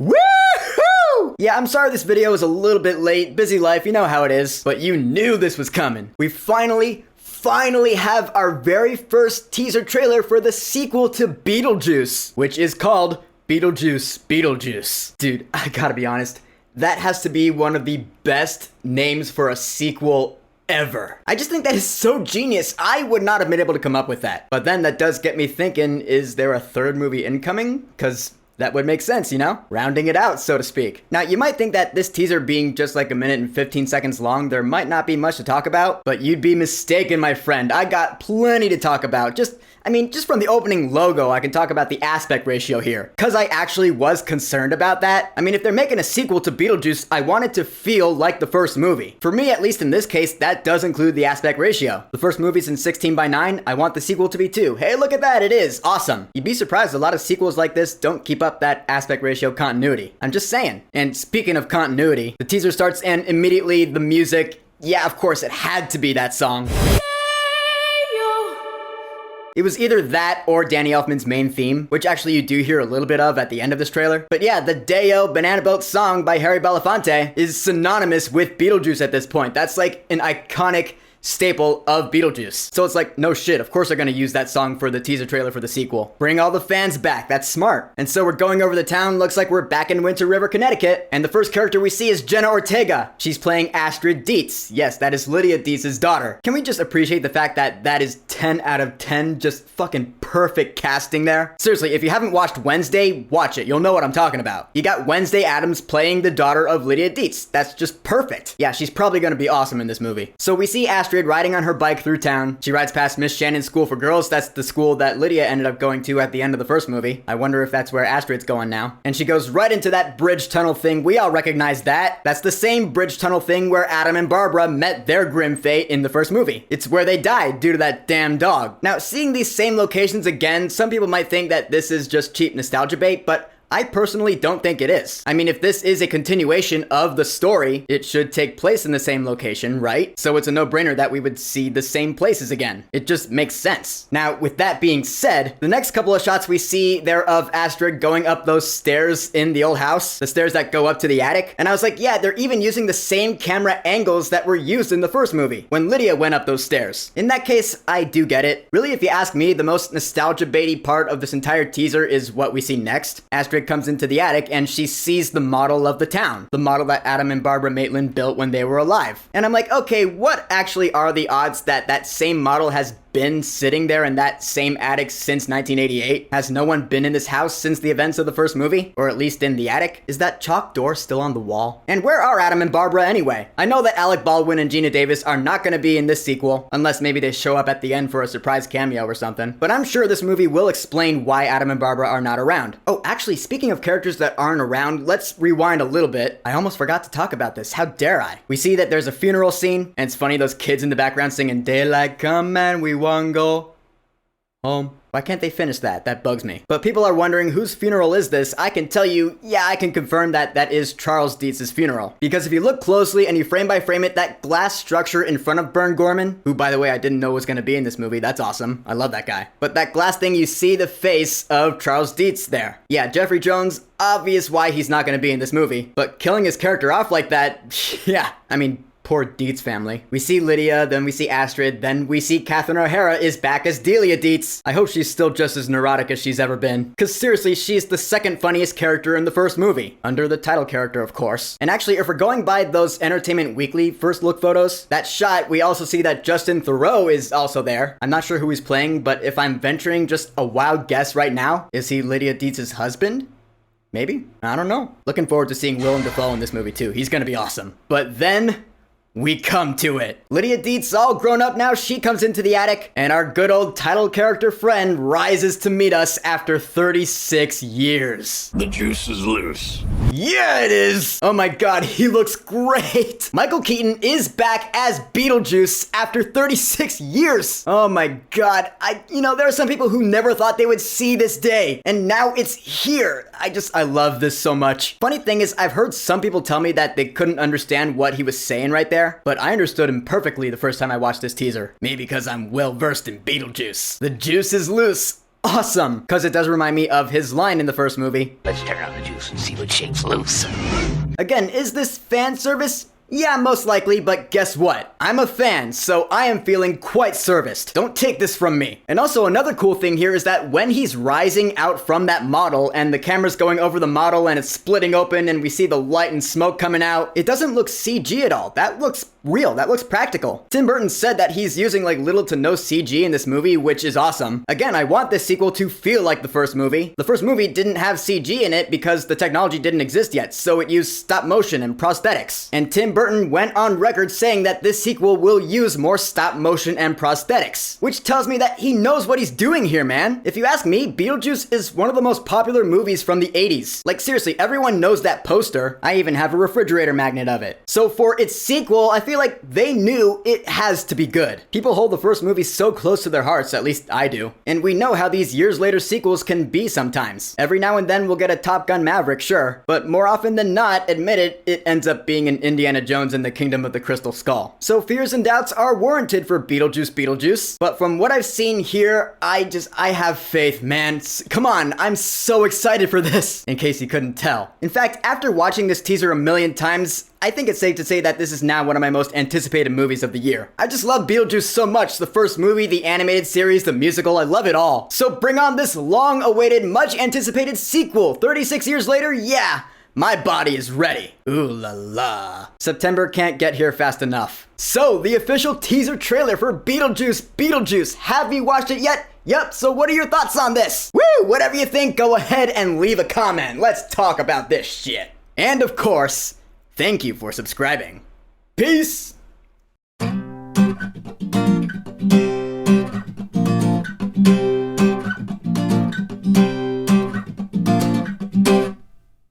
Woohoo! Yeah, I'm sorry this video is a little bit late. Busy life, you know how it is. But you knew this was coming. We finally have our very first teaser trailer for the sequel to Beetlejuice, which is called Beetlejuice Beetlejuice. Dude, I gotta be honest, that has to be one of the best names for a sequel ever. I just think that is so genius. I would not have been able to come up with that. But then that does get me thinking, is there a third movie incoming? Because that would make sense, you know? Rounding it out, so to speak. Now, you might think that this teaser being just like a minute and 15 seconds long, there might not be much to talk about, but you'd be mistaken, my friend. I got plenty to talk about. Just from the opening logo, I can talk about the aspect ratio here. Because I actually was concerned about that. If they're making a sequel to Beetlejuice, I want it to feel like the first movie. For me, at least in this case, that does include the aspect ratio. The first movie's in 16:9, I want the sequel to be 2. Hey, look at that, it is. Awesome. You'd be surprised a lot of sequels like this don't keep up that aspect ratio continuity. I'm just saying. And speaking of continuity, the teaser starts and immediately the music, yeah, of course, it had to be that song. It was either that or Danny Elfman's main theme, which actually you do hear a little bit of at the end of this trailer. But yeah, the Day-O Banana Boat song by Harry Belafonte is synonymous with Beetlejuice at this point. That's like an iconic staple of Beetlejuice. So it's like, no shit, of course they're gonna use that song for the teaser trailer for the sequel. Bring all the fans back, that's smart. And so we're going over the town, looks like we're back in Winter River, Connecticut, and the first character we see is Jenna Ortega. She's playing Astrid Dietz. Yes, that is Lydia Dietz's daughter. Can we just appreciate the fact that that is 10 out of 10, just fucking perfect casting there? Seriously, if you haven't watched Wednesday, watch it, you'll know what I'm talking about. You got Wednesday Addams playing the daughter of Lydia Dietz. That's just perfect. Yeah, she's probably gonna be awesome in this movie. So we see Astrid riding on her bike through town. She rides past Miss Shannon's School for Girls. That's the school that Lydia ended up going to at the end of the first movie. I wonder if that's where Astrid's going now. And she goes right into that bridge tunnel thing. We all recognize that. That's the same bridge tunnel thing where Adam and Barbara met their grim fate in the first movie. It's where they died due to that damn dog. Now, seeing these same locations again, some people might think that this is just cheap nostalgia bait, but I personally don't think it is. If this is a continuation of the story, it should take place in the same location, right? So it's a no-brainer that we would see the same places again. It just makes sense. Now, with that being said, the next couple of shots we see there of Astrid going up those stairs in the old house, the stairs that go up to the attic, and I was like, yeah, they're even using the same camera angles that were used in the first movie, when Lydia went up those stairs. In that case, I do get it. Really, if you ask me, the most nostalgia baity part of this entire teaser is what we see next. Astrid comes into the attic and she sees the model of the town, the model that Adam and Barbara Maitland built when they were alive. And I'm like, okay, what actually are the odds that that same model has been sitting there in that same attic since 1988? Has no one been in this house since the events of the first movie? Or at least in the attic? Is that chalk door still on the wall? And where are Adam and Barbara anyway? I know that Alec Baldwin and Gina Davis are not going to be in this sequel, unless maybe they show up at the end for a surprise cameo or something. But I'm sure this movie will explain why Adam and Barbara are not around. Oh, actually, speaking of characters that aren't around, let's rewind a little bit. I almost forgot to talk about this. How dare I? We see that there's a funeral scene, and it's funny, those kids in the background singing, "Daylight come and we won't go home." Why can't they finish that? That bugs me. But people are wondering, whose funeral is this? I can tell you, yeah, I can confirm that that is Charles Dietz's funeral. Because if you look closely and you frame by frame it, that glass structure in front of Bern Gorman, who, by the way, I didn't know was going to be in this movie. That's awesome. I love that guy. But that glass thing, you see the face of Charles Dietz there. Yeah, Jeffrey Jones, obvious why he's not going to be in this movie. But killing his character off like that, yeah, poor Dietz family. We see Lydia, then we see Astrid, then we see Catherine O'Hara is back as Delia Dietz. I hope she's still just as neurotic as she's ever been. Cause seriously, she's the second funniest character in the first movie. Under the title character, of course. And actually, if we're going by those Entertainment Weekly first look photos, that shot, we also see that Justin Theroux is also there. I'm not sure who he's playing, but if I'm venturing just a wild guess right now, is he Lydia Dietz's husband? Maybe? I don't know. Looking forward to seeing Willem Dafoe in this movie too. He's gonna be awesome. But then we come to it. Lydia Dietz, all grown up now, she comes into the attic, and our good old title character friend rises to meet us after 36 years. The juice is loose. Yeah, it is! Oh my god, he looks great! Michael Keaton is back as Beetlejuice after 36 years! Oh my god, there are some people who never thought they would see this day, and now it's here! I love this so much. Funny thing is, I've heard some people tell me that they couldn't understand what he was saying right there, but I understood him perfectly the first time I watched this teaser. Maybe because I'm well versed in Beetlejuice. The juice is loose. awesome, because it does remind me of his line in the first movie. Let's turn on the juice and see what shakes loose. Again, is this fan service? Yeah, most likely, but guess what? I'm a fan, so I am feeling quite serviced. Don't take this from me. And also another cool thing here is that when he's rising out from that model and the camera's going over the model and it's splitting open and we see the light and smoke coming out, it doesn't look CG at all. That looks real. That looks practical. Tim Burton said that he's using like little to no CG in this movie, which is awesome. Again, I want this sequel to feel like the first movie. The first movie didn't have CG in it because the technology didn't exist yet, so it used stop motion and prosthetics. And Tim Burton went on record saying that this sequel will use more stop motion and prosthetics, which tells me that he knows what he's doing here, man. If you ask me, Beetlejuice is one of the most popular movies from the 80s. Like seriously, everyone knows that poster. I even have a refrigerator magnet of it. So for its sequel, I feel like they knew it has to be good. People hold the first movie so close to their hearts, at least I do. And we know how these years later sequels can be sometimes. Every now and then we'll get a Top Gun Maverick, sure, but more often than not, admit it, it ends up being an Indiana Jones and the Kingdom of the Crystal Skull. So fears and doubts are warranted for Beetlejuice Beetlejuice, but from what I've seen here, I have faith, man. Come on, I'm so excited for this, in case you couldn't tell. In fact, after watching this teaser a million times, I think it's safe to say that this is now one of my most anticipated movies of the year. I just love Beetlejuice so much. The first movie, the animated series, the musical, I love it all. So bring on this long-awaited, much-anticipated sequel. 36 years later, yeah, my body is ready. Ooh la la. September can't get here fast enough. So, the official teaser trailer for Beetlejuice Beetlejuice. Have you watched it yet? Yup, so what are your thoughts on this? Woo! Whatever you think, go ahead and leave a comment. Let's talk about this shit. And of course, thank you for subscribing. Peace!